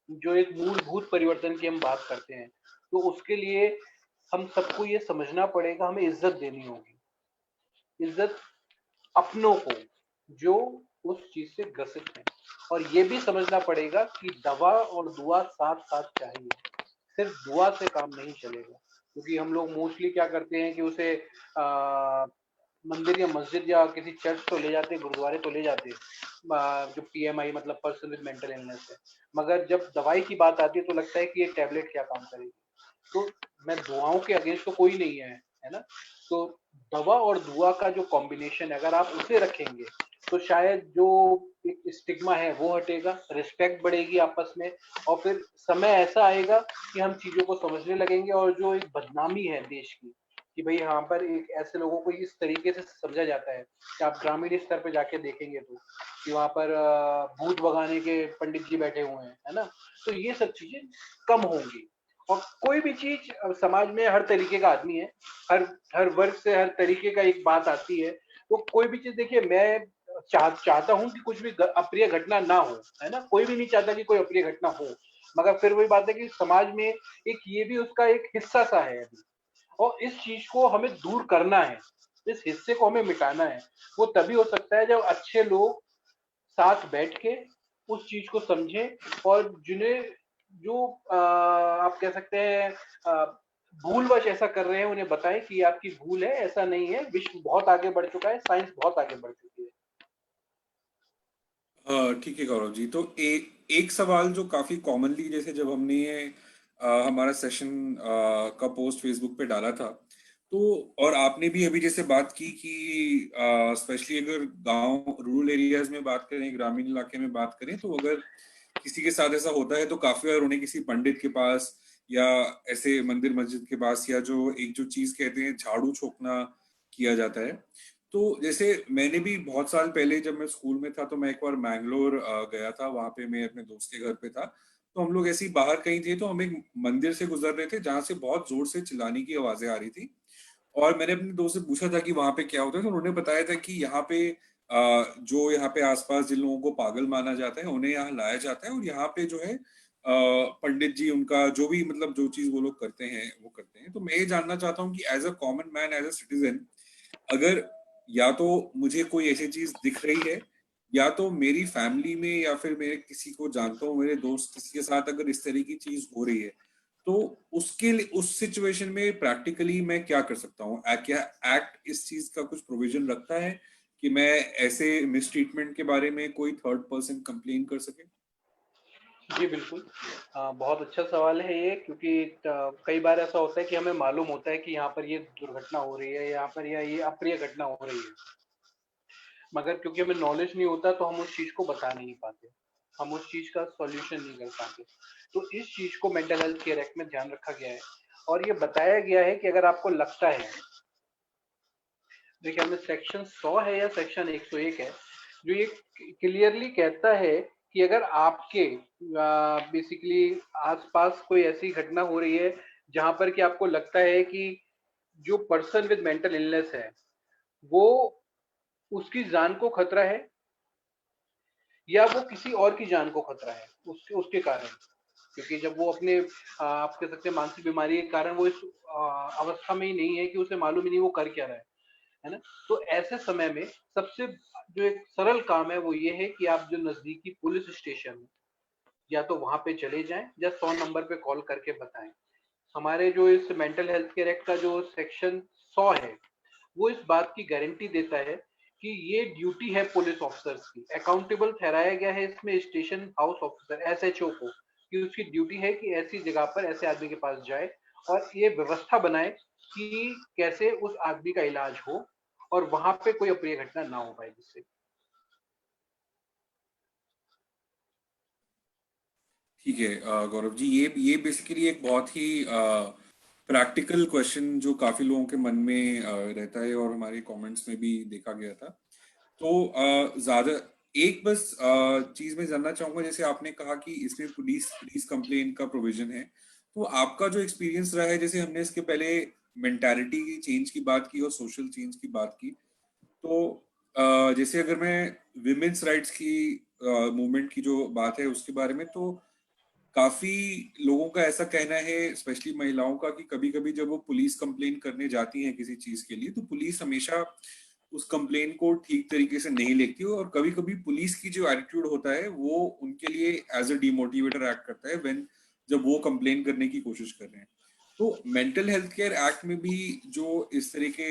जो एक मूलभूत परिवर्तन की हम बात करते हैं, तो उसके लिए हम सबको ये समझना पड़ेगा, हमें इज्जत देनी होगी। इज्जत अपनों को जो उस चीज से ग्रसित है, और ये भी समझना पड़ेगा कि दवा और दुआ साथ साथ चाहिए। सिर्फ दुआ से काम नहीं चलेगा, क्योंकि हम लोग मोस्टली क्या करते हैं कि उसे मंदिर या मस्जिद या किसी चर्च तो ले जाते हैं, गुरुद्वारे तो ले जाते हैं, जो पीएमआई मतलब पर्सन विद मेंटल इलनेस है। मगर जब दवाई की बात आती है तो लगता है कि ये टैबलेट क्या काम करेगी। तो मैं दुआओं के अगेंस्ट तो कोई नहीं है ना? तो दवा और दुआ का जो कॉम्बिनेशन है अगर आप उसे रखेंगे तो शायद जो एक स्टिग्मा है वो हटेगा, रिस्पेक्ट बढ़ेगी आपस में, और फिर समय ऐसा आएगा कि हम चीजों को समझने लगेंगे। और जो एक बदनामी है देश की कि भाई यहाँ पर एक ऐसे लोगों को इस तरीके से समझा जाता है कि आप ग्रामीण स्तर पे जाके देखेंगे तो कि वहां पर भूत भगाने के पंडित जी बैठे हुए हैं, है ना? तो ये सब चीजें कम होंगी। और कोई भी चीज समाज में हर तरीके का आदमी है, हर हर वर्ग से हर तरीके का एक बात आती है। तो कोई भी चीज, देखिए मैं चाहता हूँ कि कुछ भी अप्रिय घटना ना हो, है ना? कोई भी नहीं चाहता कि कोई अप्रिय घटना हो, मगर फिर वही बात है कि समाज में एक ये भी उसका एक हिस्सा सा है अभी, और इस चीज को हमें दूर करना है, इस हिस्से को हमें मिटाना है। वो तभी हो सकता है जब अच्छे लोग साथ बैठ के उस चीज को समझे, और जिन्हें जो आप कह सकते हैं भूलवश ऐसा कर रहे हैं उन्हें बताएं कि ये आपकी भूल है, ऐसा नहीं है, विश्व बहुत आगे बढ़ चुका है, साइंस बहुत आगे बढ़ चुकी है। ठीक है गौरव जी। तो एक सवाल जो काफी कॉमनली, जैसे जब हमने ये हमारा सेशन का पोस्ट फेसबुक पे डाला था, तो और आपने भी अभी जैसे बात की कि स्पेशली अगर गांव रूरल एरियाज में बात करें, ग्रामीण इलाके में बात करें, तो अगर किसी के साथ ऐसा होता है तो काफी बार उन्हें किसी पंडित के पास या ऐसे मंदिर मस्जिद के पास, या जो एक जो चीज कहते हैं झाड़ू छोकना, किया जाता है। तो जैसे मैंने भी बहुत साल पहले जब मैं स्कूल में था तो मैं एक बार मैंगलोर गया था, वहां पे मैं अपने दोस्त के घर पे था। तो हम लोग ऐसे ही बाहर कहीं थे, तो हम एक मंदिर से गुजर रहे थे जहाँ से बहुत जोर से चिल्लाने की आवाजें आ रही थी। और मैंने अपने दोस्त से पूछा था कि वहां पे क्या होता है, तो उन्होंने बताया था कि यहाँ पे जो यहाँ पे आसपास जिन लोगों को पागल माना जाता है उन्हें यहाँ लाया जाता है, और यहाँ पे जो है पंडित जी उनका जो भी मतलब जो चीज वो लोग करते हैं वो करते हैं। तो मैं ये जानना चाहता हूँ कि as a common man, as a citizen, अगर या तो मुझे कोई ऐसी चीज दिख रही है, या तो मेरी फैमिली में या फिर मेरे किसी को जानता हूँ, मेरे दोस्त किसी के साथ अगर इस तरह की चीज हो रही है, तो उसके लिए उस सिचुएशन में प्रैक्टिकली मैं क्या कर सकता हूँ? क्या एक्ट इस चीज का कुछ प्रोविजन रखता है कि मैं ऐसे मिसट्रीटमेंट के बारे में कोई थर्ड पर्सन कंप्लेन कर सके? जी, बिल्कुल। बहुत अच्छा सवाल है ये, क्योंकि कई बार ऐसा होता है कि हमें मालूम होता है कि यहाँ पर ये दुर्घटना हो रही है, यहाँ पर या ये अप्रिय घटना हो रही है। मगर क्योंकि हमें नॉलेज नहीं होता तो हम उस चीज़ को बता नहीं पाते। हम उस चीज़ का सॉल्यूशन नहीं कर पाते। तो इस चीज़ को मेंटल हेल्थ केयर एक्ट में ध्यान रखा गया है, और ये बताया गया है कि अगर आपको लगता है, देखिए हमें सेक्शन 100 है या सेक्शन 101 है, जो ये क्लियरली कहता है कि अगर आपके बेसिकली आसपास कोई ऐसी घटना हो रही है जहां पर कि आपको लगता है कि जो पर्सन विद मेंटल इलनेस है वो, उसकी जान को खतरा है, या वो किसी और की जान को खतरा है उसके उसके कारण, क्योंकि जब वो अपने आप कह सकते हैं मानसिक बीमारी के कारण वो इस अवस्था में ही नहीं है कि उसे मालूम ही नहीं वो कर क्या रहा है ना। तो ऐसे समय में सबसे जो एक सरल काम है वो ये है कि आप जो नजदीकी पुलिस स्टेशन है, या तो वहां पे चले जाएं या 100 नंबर पे कॉल करके बताएं। हमारे जो इस मेंटल हेल्थ केयर एक्ट का जो सेक्शन 100 है, वो इस बात की गारंटी देता है कि ये ड्यूटी है पुलिस ऑफिसर्स की, अकाउंटेबल ठहराया गया है इसमें स्टेशन हाउस ऑफिसर एसएचओ को, कि उसकी ड्यूटी है कि ऐसी जगह पर ऐसे आदमी के पास जाए और ये व्यवस्था बनाए कि कैसे उस आदमी का इलाज हो और वहां पे कोई अप्रिय घटना ना हो पाए जिससे। ठीक है गौरव जी, ये बेसिकली एक बहुत ही प्रैक्टिकल क्वेश्चन जो काफी लोगों के मन में रहता है, और हमारे कमेंट्स में भी देखा गया था। तो ज्यादा एक बस चीज मैं जानना चाहूंगा, जैसे आपने कहा कि इसमें पुलिस पुलिस कंप्लेन का प्रोविजन है, तो आपका जो एक्सपीरियंस रहा है, जैसे हमने इसके पहले मेंटालिटी की चेंज की बात की और सोशल चेंज की बात की, तो जैसे अगर मैं विमेन्स राइट्स की मूवमेंट की जो बात है उसके बारे में, तो काफी लोगों का ऐसा कहना है, स्पेशली महिलाओं का, कि कभी कभी जब वो पुलिस कंप्लेन करने जाती हैं किसी चीज के लिए, तो पुलिस हमेशा उस कंप्लेन को ठीक तरीके से नहीं लेती, और कभी कभी पुलिस की जो एटीट्यूड होता है वो उनके लिए एज अ डिमोटिवेटर एक्ट करता है व्हेन जब वो कंप्लेन करने की कोशिश कर रहे हैं। तो मेंटल हेल्थ केयर एक्ट में भी जो इस तरह के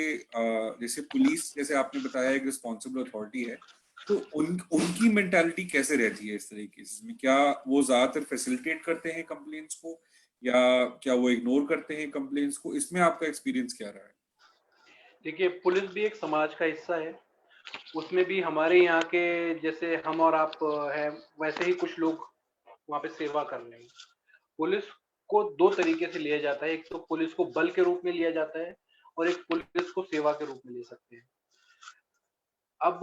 जैसे पुलिस, जैसे आपने बताया, एक रिस्पॉन्सिबल अथॉरिटी है, तो उनकी मेंटालिटी कैसे रहती है इस तरह की केसेस में? क्या वो ज्यादातर फैसिलिटेट करते हैं कंप्लेंट्स को, या क्या वो इग्नोर करते हैं कंप्लेंट्स को? इसमें आपका एक्सपीरियंस क्या रहा है? देखिए, पुलिस भी एक समाज का हिस्सा है। उसमें भी हमारे यहाँ के जैसे हम और आप हैं, वैसे ही कुछ लोग वहाँ पे सेवा कर रहे हैं। पुलिस को दो तरीके से लिया जाता है, एक तो पुलिस को बल के रूप में लिया जाता है और एक पुलिस को सेवा के रूप में ले सकते हैं। अब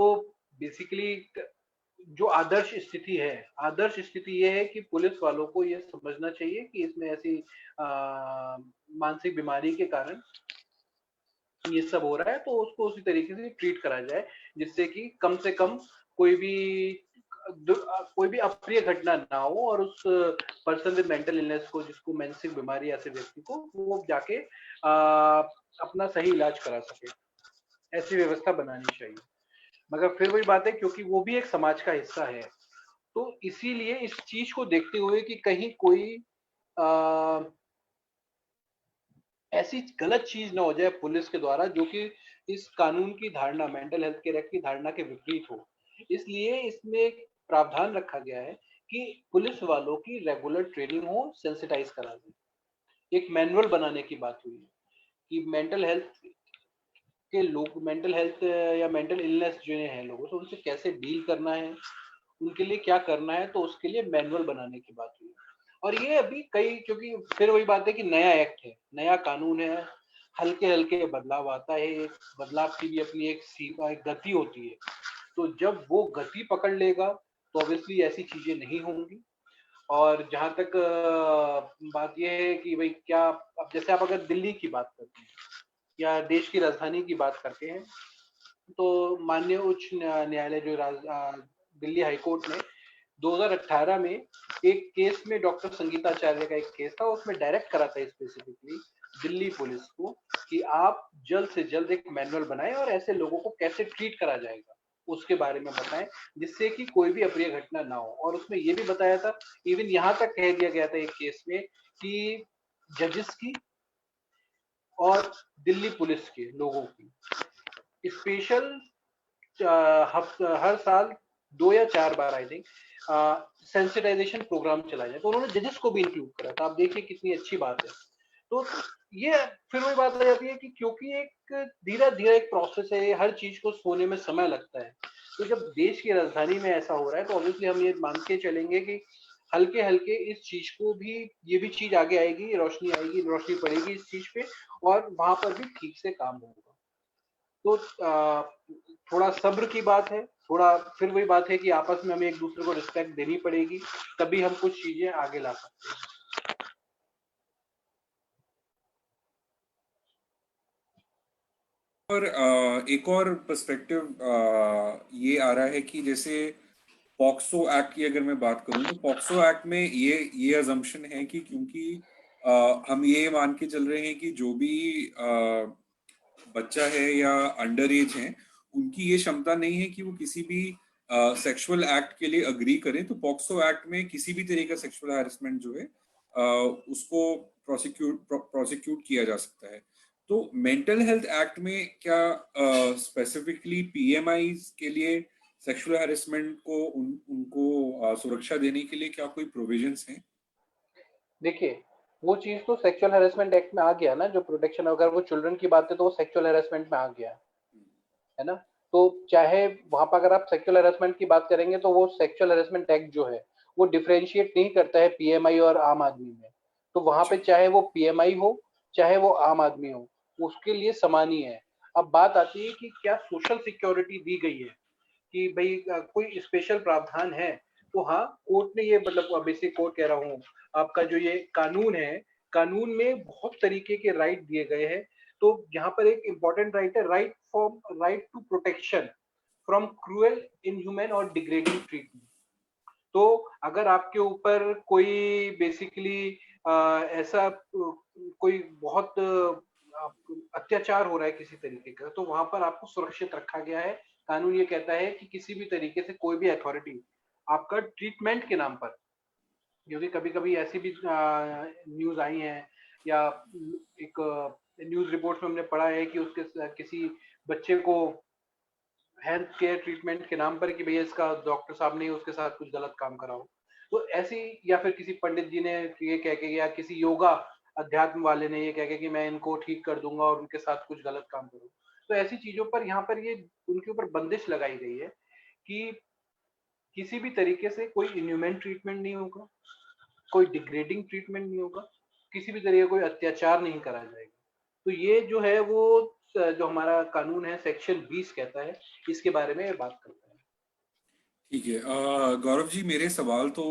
बेसिकली जो आदर्श स्थिति है, आदर्श स्थिति ये है कि पुलिस वालों को ये समझना चाहिए कि इसमें ऐसी मानसिक बीमारी के कारण ये सब हो रहा है, तो उसको उसी तरीके से ट्रीट करा जाए जिससे कि कम से कम कोई भी कोई भी अप्रिय घटना ना हो, और उस पर्सन विद मेंटल इलनेस को, जिसको मानसिक बीमारी ऐसे व्यक्ति को, वो जाके अपना सही इलाज करा सके। ऐसी व्यवस्था बनानी चाहिए। मगर फिर वही बात है, क्योंकि वो भी एक समाज का हिस्सा है, तो इसीलिए इस चीज को देखते हुए कि कहीं कोई आ, ऐसी गलत चीज ना हो जाए पुलिस के द्वारा जो कि इस कानून की धारणा, मेंटल हेल्थ केयर एक्ट की धारणा के विपरीत हो, इसलिए इसमें एक प्रावधान रखा गया है कि पुलिस वालों की रेगुलर ट्रेनिंग हो, सेंसिटाइज करा दे। एक मैनुअल बनाने की बात हुई है कि मेंटल हेल्थ के लोग, मेंटल हेल्थ या मेंटल इलनेस जो है लोगों से, उनसे कैसे डील करना है, उनके लिए क्या करना है, तो उसके लिए मैनुअल बनाने की बात हुई। और ये अभी कई, क्योंकि फिर वही बात है कि नया एक्ट है, नया कानून है, हल्के हल्के बदलाव आता है, एक बदलाव की भी अपनी एक सीमा, एक गति होती है। तो जब वो गति पकड़ लेगा तो ऑब्वियसली ऐसी चीजें नहीं होंगी। और जहां तक बात यह है कि भाई क्या, अब जैसे आप अगर दिल्ली की बात करते हैं या देश की राजधानी की बात करते हैं, तो माननीय उच्च न्यायालय जो दिल्ली हाई कोर्ट ने 2018 में एक केस में डॉक्टर संगीताचार्य का एक केस था, उसमें डायरेक्ट करा था स्पेसिफिकली दिल्ली पुलिस को कि आप जल्द से जल्द एक मैनुअल बनाएं और ऐसे लोगों को कैसे ट्रीट करा जाएगा उसके बारे में बताएं, जिससे कि कोई भी अप्रिय घटना ना हो। और उसमें ये भी बताया था, इवन यहाँ तक कह दिया गया था एक केस में कि जजेस की और दिल्ली पुलिस के लोगों की स्पेशल हर साल 2 या 4 बार आई थिंक सेंसिटाइजेशन प्रोग्राम चलाया जाए। तो उन्होंने जजेस को भी इंक्लूड करा था। आप देखिए कितनी अच्छी बात है। तो ये फिर वही बात आ जाती है कि क्योंकि एक धीरे-धीरे एक प्रोसेस है, हर चीज को होने में समय लगता है। तो जब देश की राजधानी में ऐसा हो रहा है तो ऑब्वियसली हम ये मान के चलेंगे कि हल्के-हल्के इस चीज को भी, ये भी चीज आगे आएगी, रोशनी पड़ेगी इस चीज पे और वहां पर भी ठीक से काम होगा। तो थोड़ा सब्र की बात है, थोड़ा फिर वही बात है कि आपस में हमें एक दूसरे को रिस्पेक्ट देनी पड़ेगी, तभी हम कुछ चीजें आगे ला सकते हैं। और एक और पर्सपेक्टिव ये आ रहा है कि जैसे पॉक्सो एक्ट की अगर मैं बात करूं तो पॉक्सो एक्ट में ये अजम्पशन है कि क्योंकि हम ये मान के चल रहे हैं कि जो भी बच्चा है या अंडर एज है उनकी ये क्षमता नहीं है कि वो किसी भी सेक्सुअल एक्ट के लिए अग्री करें, तो पॉक्सो एक्ट में किसी भी तरह का सेक्सुअल हैरेसमेंट जो है उसको प्रोसिक्यूट किया जा सकता है। तो मेंटल हेल्थ एक्ट में क्या स्पेसिफिकली पीएमआई के लिए सेक्सुअल हैरेसमेंट को उनको सुरक्षा देने के लिए क्या कोई प्रोविजंस हैं? देखिए, वो चीज तो सेक्सुअल हैरेसमेंट एक्ट में आ गया ना, जो प्रोटेक्शन, अगर वो चिल्ड्रन की बात है तो वो सेक्सुअल हैरेसमेंट में आ गया है ना। तो चाहे वहां पर अगर आप सेक्सुअल हैरेसमेंट की बात करेंगे तो वो सेक्सुअल हैरेसमेंट एक्ट जो है वो डिफरेंशिएट नहीं करता है पीएमआई और आम आदमी में। तो वहां पे अच्छा। चाहे वो पीएमआई हो चाहे वो आम आदमी हो, उसके लिए समान ही है। अब बात आती है कि क्या सोशल सिक्योरिटी दी गई है, कि भाई कोई स्पेशल प्रावधान है। तो हाँ, कोर्ट ने ये, मतलब बेसिक कोर्ट कह रहा हूँ, आपका जो ये कानून है, कानून में बहुत तरीके के राइट दिए गए हैं। तो यहाँ पर एक इंपॉर्टेंट राइट है, right to protection from cruel, inhuman और डिग्रेडिंग ट्रीटमेंट। तो अगर आपके ऊपर कोई बेसिकली ऐसा कोई बहुत अत्याचार हो रहा है किसी तरीके का, तो वहां पर आपको सुरक्षित रखा गया है। कानून ये कहता है कि किसी भी तरीके से कोई भी अथॉरिटी आपका ट्रीटमेंट के नाम पर, क्योंकि कभी कभी ऐसी भी न्यूज आई है या एक न्यूज रिपोर्ट में हमने पढ़ा है कि उसके किसी बच्चे को हेल्थ केयर ट्रीटमेंट के नाम पर कि भैया इसका डॉक्टर साहब ने उसके साथ कुछ गलत काम करा हो, तो ऐसी, या फिर किसी पंडित जी ने ये कह के, या किसी योगा अध्यात्म वाले ने ये कह के कि मैं इनको ठीक कर दूंगा और उनके साथ कुछ गलत काम करूँ, तो ऐसी चीजों पर यहाँ पर ये उनके ऊपर बंदिश लगाई गई है कि किसी भी तरीके से कोई इन्ह्यूमन ट्रीटमेंट नहीं होगा, कोई डिग्रेडिंग ट्रीटमेंट नहीं होगा, किसी भी तरह का कोई अत्याचार नहीं करा जाएगा। तो ये जो है वो जो हमारा कानून है सेक्शन 20 कहता है, इसके बारे में बात करता है। ठीक है। गौरव जी, मेरे सवाल तो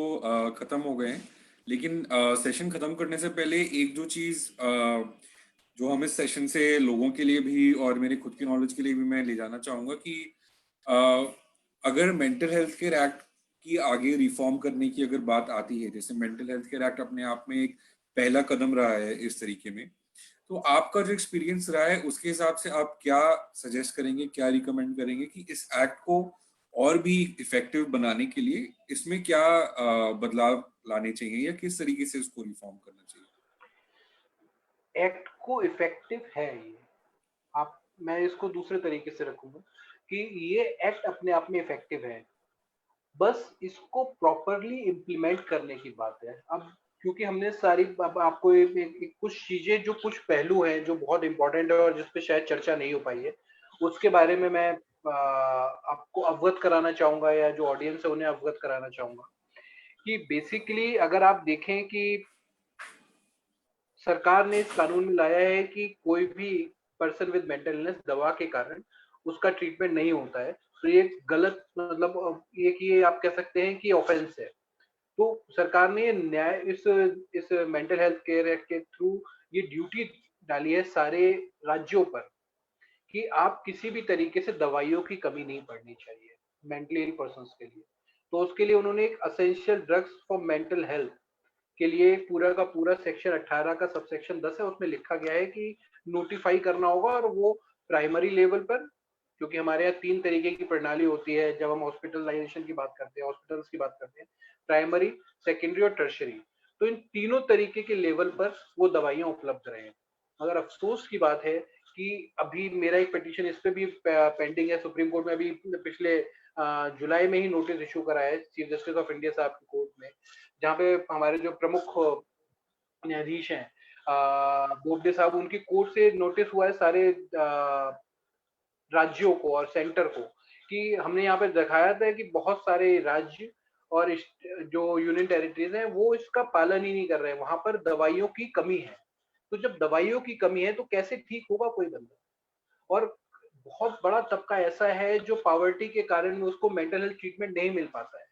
खत्म हो गए हैं, लेकिन सेशन खत्म करने से पहले एक दो चीज जो हम इस सेशन से लोगों के लिए भी और मेरे खुद की नॉलेज के लिए भी मैं ले जाना चाहूंगा कि अ, अगर मेंटल हेल्थ केयर एक्ट की आगे रिफॉर्म करने की अगर बात आती है, जैसे मेंटल हेल्थ केयर एक्ट अपने आप में एक पहला कदम रहा है इस तरीके में, तो आपका जो एक्सपीरियंस रहा है उसके हिसाब से आप क्या सजेस्ट करेंगे, क्या रिकमेंड करेंगे कि इस एक्ट को और भी इफेक्टिव बनाने के लिए इसमें क्या बदलाव लाने चाहिए या किस तरीके से इसको रिफॉर्म करना चाहिए? एक्ट को इफेक्टिव है ये, आप, मैं इसको दूसरे तरीके से रखूंगा कि ये एक्ट अपने आप में इफेक्टिव है, बस इसको प्रॉपरली इम्प्लीमेंट करने की बात है। अब क्योंकि हमने सारी, अब आपको कुछ चीजें, जो कुछ पहलू हैं जो बहुत इंपॉर्टेंट है और जिसपे शायद चर्चा नहीं हो पाई है, उसके बारे में मैं आपको अवगत कराना चाहूंगा, या जो ऑडियंस है उन्हें अवगत कराना चाहूंगा कि बेसिकली अगर आप देखें कि सरकार ने इस कानून में लाया है कि कोई भी पर्सन विद मेंटल इलनेस दवा के कारण उसका ट्रीटमेंट नहीं होता है, तो ये गलत, मतलब ये कि ये आप कह सकते हैं कि ऑफेंस है। तो सरकार ने ये न्याय, इस मेंटल हेल्थ केयर एक्ट के थ्रू ये ड्यूटी डाली है सारे राज्यों पर कि आप किसी भी तरीके से दवाइयों की कमी नहीं पड़नी चाहिए मेंटली इल पर्सन्स के लिए। तो उसके लिए उन्होंने एक essential drugs for mental health के लिए पूरा का पूरा सेक्शन 18 का सबसेक्शन 10 है, उसमें लिखा गया है कि नोटिफाई करना होगा, और वो प्राइमरी लेवल पर, क्योंकि हमारे यहाँ 3 तरीके की प्रणाली होती है जब हम हॉस्पिटलाइजेशन की बात करते हैं, हॉस्पिटल्स की बात करते हैं, प्राइमरी, सेकेंडरी और टर्शियरी। तो इन तीनों तरीके के लेवल पर वो दवाइयाँ उपलब्ध रहें। मगर अफ़सोस की बात है कि अभी मेरा एक पिटीशन इस पे भी पेंडिंग है सुप्रीम कोर्ट में। अभी पिछले जुलाई में ही नोटिस इश्यू करा है चीफ जस्टिस ऑफ इंडिया साहब की कोर्ट में, जहाँ पे हमारे जो प्रमुख न्यायाधीश हैं बोबडे साहब, उनकी कोर्ट से नोटिस हुआ है सारे राज्यों को और सेंटर को, कि हमने यहाँ पे दिखाया था कि बहुत सारे राज्य और जो यूनियन टेरिटरीज हैं वो इसका पालन ही नहीं कर रहे हैं, वहां पर दवाइयों की कमी है। तो जब दवाइयों की कमी है तो कैसे ठीक होगा कोई बंदा? और बहुत बड़ा तबका ऐसा है जो पॉवर्टी के कारण उसको मेंटल हेल्थ ट्रीटमेंट नहीं मिल पाता है।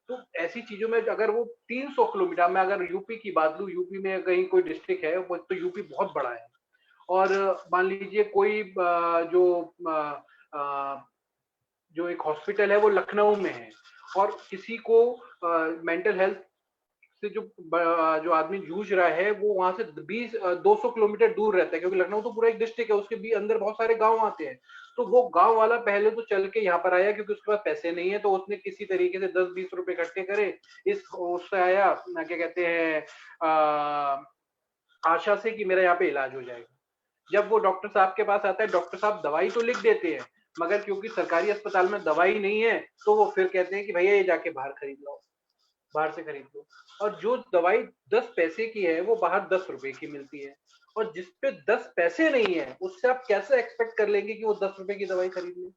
तो ऐसी चीजों में अगर वो 300 किलोमीटर, मैं अगर यूपी की बात लूं, यूपी में कहीं कोई डिस्ट्रिक्ट है, वो तो यूपी बहुत बड़ा है, और मान लीजिए कोई जो एक हॉस्पिटल है वो लखनऊ में है, और किसी को मेंटल हेल्थ से जो आदमी जूझ रहा है वो वहां से 200 किलोमीटर दूर रहता है, क्योंकि लखनऊ तो पूरा एक डिस्ट्रिक्ट है, उसके भी अंदर बहुत सारे गांव आते हैं। तो वो गांव वाला पहले तो चल के यहाँ पर आया क्योंकि उसके पास पैसे नहीं है, तो उसने किसी तरीके से 10-20 रुपए इकट्ठे करे, इस उससे आया ना, क्या कहते हैं, आशा से कि मेरा यहाँ पे इलाज हो जाएगा। जब वो डॉक्टर साहब के पास आता है, डॉक्टर साहब दवाई तो लिख देते हैं, मगर क्योंकि सरकारी अस्पताल में दवाई नहीं है, तो वो फिर कहते हैं कि भैया ये जाके बाहर खरीद लो, बाहर से खरीद लो। और जो दवाई 10 पैसे की है वो बाहर 10 रुपए की मिलती है, और जिस पे 10 पैसे नहीं है उससे आप कैसे एक्सपेक्ट कर लेंगे कि वो 10 रुपए की दवाई खरीद ले?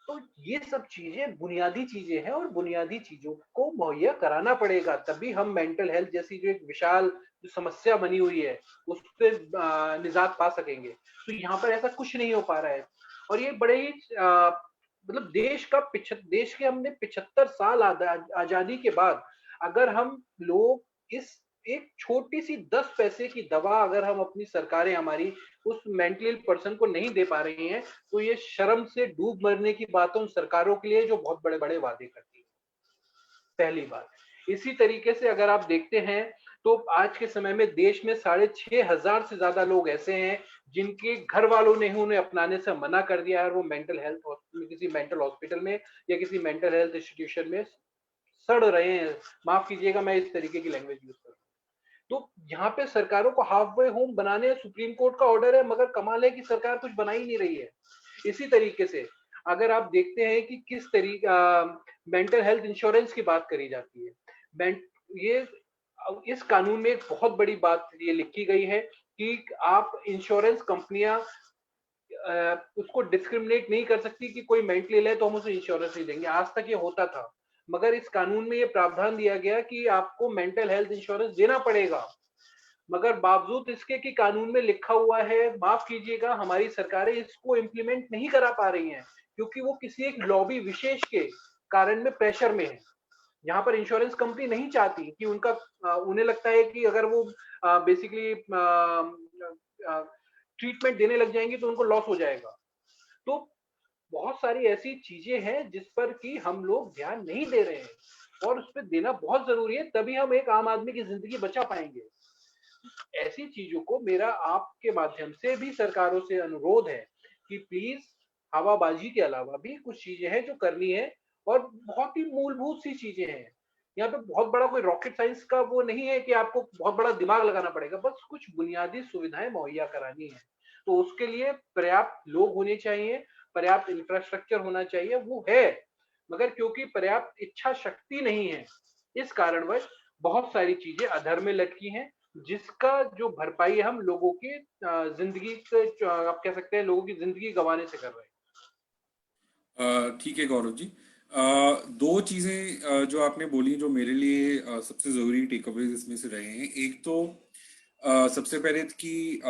तो ये सब चीजें बुनियादी चीजें हैं, और बुनियादी चीजों को मुहैया कराना पड़ेगा, तभी हम मेंटल हेल्थ जैसी जो एक विशाल जो समस्या बनी हुई है उससे निजात पा सकेंगे। तो यहाँ पर ऐसा कुछ नहीं हो पा रहा है, और ये बड़े ही मतलब देश के हमने 75 साल आजादी के बाद अगर हम लोग इस एक छोटी सी 10 पैसे की दवा अगर हम अपनी सरकारें हमारी उस मेंटली पर्सन को नहीं दे पा रही हैं, तो ये शर्म से डूब मरने की बात है उन सरकारों के लिए जो बहुत बड़े बड़े वादे करती है। पहली बात। इसी तरीके से अगर आप देखते हैं तो आज के समय में देश में 6,500 से ज्यादा लोग ऐसे हैं जिनके घर वालों ने ही उन्हें अपनाने से मना कर दिया है, और वो मेंटल हेल्थ किसी मेंटल हॉस्पिटल में या किसी मेंटल हेल्थ इंस्टीट्यूशन में सड़ रहे हैं। माफ कीजिएगा मैं इस तरीके की लैंग्वेज यूज कर रहा हूँ। तो यहाँ पे सरकारों को हाफ वे होम बनाने सुप्रीम कोर्ट का ऑर्डर है, मगर कमाल है कि सरकार कुछ बना ही नहीं रही है। इसी तरीके से अगर आप देखते हैं कि किस तरीका मेंटल हेल्थ इंश्योरेंस की बात करी जाती है, ये इस कानून में एक बहुत बड़ी बात ये लिखी गई है कि आप इंश्योरेंस कंपनियां उसको डिस्क्रिमिनेट नहीं कर सकती कि कोई मेंटली इल है तो हम उसे इंश्योरेंस नहीं देंगे। आज तक ये होता था, मगर इस कानून में ये प्रावधान दिया गया कि आपको मेंटल हेल्थ इंश्योरेंस देना पड़ेगा। मगर बावजूद इसके कि कानून में लिखा हुआ है, माफ कीजिएगा हमारी सरकारें इसको इम्प्लीमेंट नहीं करा पा रही हैं, क्योंकि वो किसी एक लॉबी विशेष के कारण में प्रेशर में है। यहाँ पर इंश्योरेंस कंपनी नहीं चाहती कि उन्हें लगता है कि अगर वो बेसिकली ट्रीटमेंट देने लग जाएंगे तो उनको लॉस हो जाएगा। तो बहुत सारी ऐसी चीजें हैं जिस पर कि हम लोग ध्यान नहीं दे रहे हैं, और उस पर देना बहुत जरूरी है, तभी हम एक आम आदमी की जिंदगी बचा पाएंगे। ऐसी चीजों को मेरा आपके माध्यम से भी सरकारों से अनुरोध है कि प्लीज हवाबाजी के अलावा भी कुछ चीजें हैं जो करनी है, और बहुत ही मूलभूत सी चीजें हैं। यहाँ पे बहुत बड़ा कोई रॉकेट साइंस का वो नहीं है कि आपको बहुत बड़ा दिमाग लगाना पड़ेगा, बस कुछ बुनियादी सुविधाएं मुहैया करानी है। तो उसके लिए पर्याप्त लोग होने चाहिए, पर्याप्त इंफ्रास्ट्रक्चर होना चाहिए, वो है, मगर क्योंकि पर्याप्त इच्छा शक्ति नहीं है, इस कारणवश बहुत सारी चीजें अधर में लटकी हैं, जिसका जो भरपाई हम लोगों की जिंदगी आप कह सकते हैं लोगों की जिंदगी गंवाने से कर रहे हैं। ठीक है गौरव जी। दो चीजें जो आपने बोली जो मेरे लिए सबसे जरूरी टेक अवेज इसमें से रहे हैं। एक तो सबसे पहले कि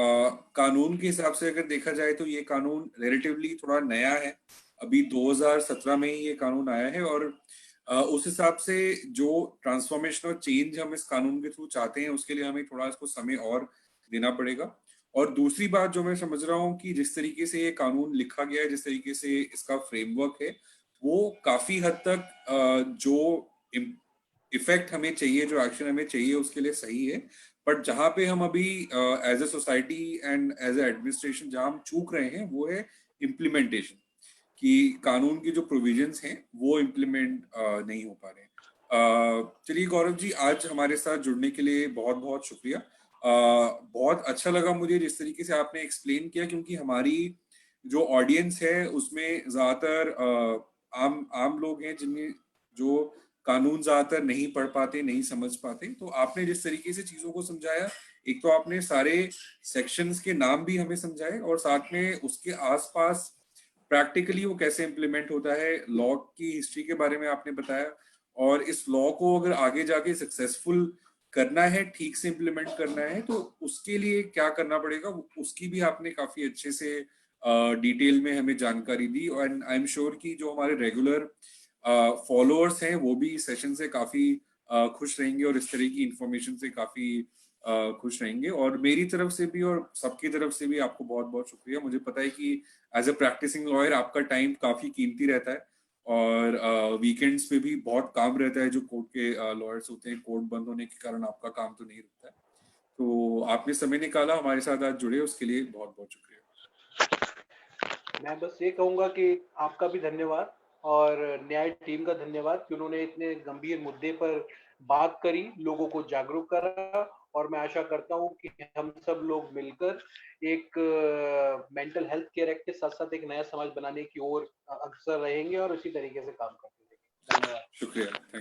कानून के हिसाब से अगर देखा जाए तो ये कानून रिलेटिवली थोड़ा नया है। अभी 2017 में ही ये कानून आया है, और उस हिसाब से जो ट्रांसफॉर्मेशन और चेंज हम इस कानून के थ्रू चाहते हैं उसके लिए हमें थोड़ा इसको समय और देना पड़ेगा। और दूसरी बात जो मैं समझ रहा हूँ कि जिस तरीके से ये कानून लिखा गया है, जिस तरीके से इसका फ्रेमवर्क है, वो काफी हद तक जो इफेक्ट हमें चाहिए, जो एक्शन हमें चाहिए, उसके लिए सही है। बट जहाँ पे हम अभी as a society and as a administration जहाँ हम चूक रहे हैं, वो है इम्प्लीमेंटेशन, कि कानून की जो प्रोविजंस हैं वो इम्प्लीमेंट नहीं हो पा रहे हैं। चलिए गौरव जी, आज हमारे साथ जुड़ने के लिए बहुत बहुत शुक्रिया। बहुत अच्छा लगा मुझे जिस तरीके से आपने एक्सप्लेन किया, क्योंकि हमारी जो ऑडियंस है उसमें ज्यादातर आम आम लोग हैं जिनमें जो कानून ज्यादातर नहीं पढ़ पाते, नहीं समझ पाते। तो आपने जिस तरीके से चीजों को समझाया, एक तो आपने सारे सेक्शंस के नाम भी हमें समझाए, और साथ में उसके आसपास प्रैक्टिकली वो कैसे इम्प्लीमेंट होता है, लॉ की हिस्ट्री के बारे में आपने बताया, और इस लॉ को अगर आगे जाके सक्सेसफुल करना है, ठीक से इम्प्लीमेंट करना है, तो उसके लिए क्या करना पड़ेगा, उसकी भी आपने काफी अच्छे से डिटेल में हमें जानकारी दी। एंड आई एम श्योर कि जो हमारे रेगुलर फॉलोअर्स हैं वो भी सेशन से काफी खुश रहेंगे, और इस तरह की इंफॉर्मेशन से काफी खुश रहेंगे। और मेरी तरफ से भी और सबकी तरफ से भी आपको बहुत बहुत शुक्रिया। मुझे पता है कि एज ए प्रैक्टिसिंग लॉयर आपका टाइम काफी कीमती रहता है, और वीकेंड्स पे भी बहुत काम रहता है। जो कोर्ट के लॉयर्स होते हैं, कोर्ट बंद होने के कारण आपका काम तो नहीं रुकता है। तो आपने समय निकाला, हमारे साथ आज जुड़े, उसके लिए बहुत बहुत शुक्रिया। मैं बस ये कहूंगा कि आपका भी धन्यवाद और न्याय टीम का धन्यवाद कि उन्होंने इतने गंभीर मुद्दे पर बात करी, लोगों को जागरूक करा, और मैं आशा करता हूं कि हम सब लोग मिलकर एक मेंटल हेल्थ केयर एक्ट के साथ साथ एक नया समाज बनाने की ओर अग्रसर रहेंगे और इसी तरीके से काम करते रहेंगे। धन्यवाद। शुक्रिया, थैंक यू।